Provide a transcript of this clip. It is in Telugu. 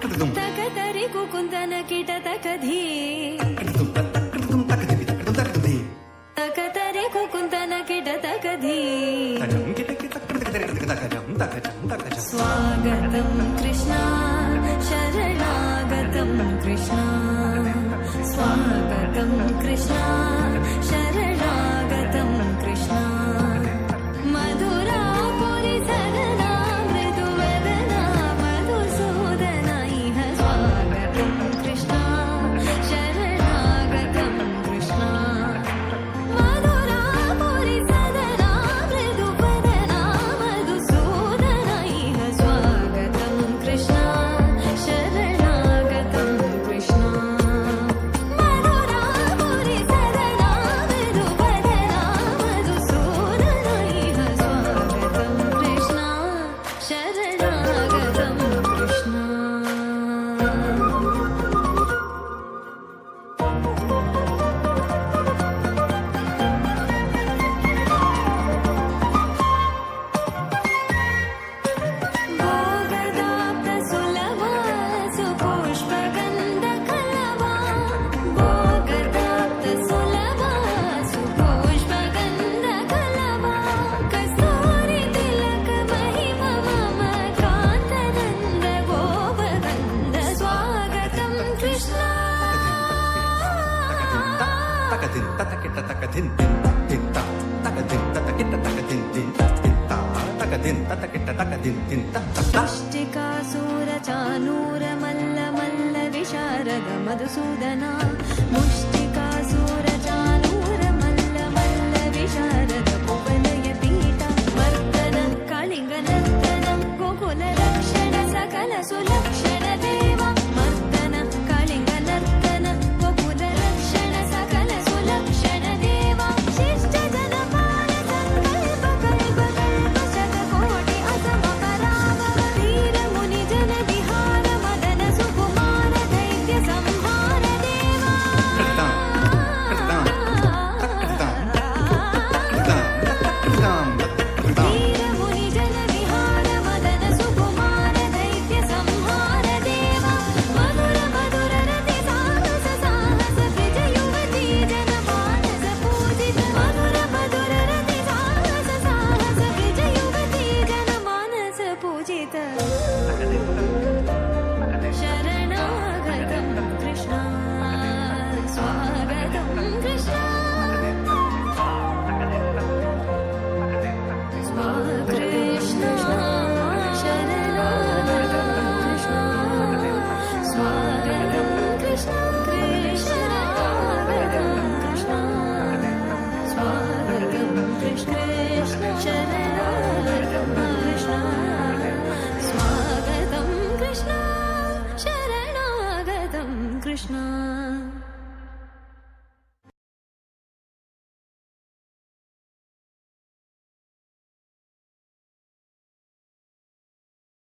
తకతరి కుకుందన కిట తకధీ తకతరి కుకుందన కిట తకధీ స్వాగతం కృష్ణ శరణాగతం కృష్ణ స్వాగతం కృష్ణ శరణాగతం కృష్ణ మధురాపురి సదనా మృదువదనా మధుసూదన ఇహ స్వాగతం కృష్ణ శరణాగతం కృష్ణ మధురాపురి సదనా మృదువదనా మధుసూదన ఇహ స్వాగతం కృష్ణ శరణాగతం కృష్ణ మధురాపురి సదనా మృదువదనా మధుసూదన ఇహ స్వాగతం కృష్ణ శరణాగతం కృష్ణ భోగదాప్త సులభా సుపుష్పగంధకలవా భోగదాప్త సులభా సుపుష్పగంధకలవా కస్తూరి తిలక మహిమ మమ కాంతనంద గోపగంధ స్వాగతం కృష్ణ తకదిన్ తతకిట తకదిన్ తింత తకదిన్ తతకిట తకదిన్ తింత తకదిన్ తతకిట తకదిన్ తింత ముష్టికాసూర చానూర మల్ల మల్ల విశారద మధుసూదన ముష్టికాసూర చానూర మల్ల మల్ల విశారద ఉపనయ పీఠ మర్దన కళింగ నర్తన గోకుల రక్షణ సకల సులక్షణ దేవ మర్దన కళింగ నర్తన గోకుల రక్షణ సకల సులక్షణ దేవ శిష్ట జనపాల సంకల్ప కల్ప కల్ప శతకోటి అసమ పరాభవ ధీర ముని జన విహార మదన సుకుమార దైత్య సంహార దేవా ధీర ముని జన విహార మదన సుకుమార దైత్య సంహార దేవా మధుర మధుర రతి సాహస సాహస బ్రజ యువతీ జన మానస పూజిత మధుర మధుర రతి సాహస సాహస బ్రజ యువతీ జన మానస పూజిత శరణాగతం కృష్ణ స్వాగతం కృష్ణ కృష్ణ శరణాగతం కృష్ణ స్వాగతం కృష్ణ శరణాగతం కృష్ణ స్వాగతం కృష్ణ శరణ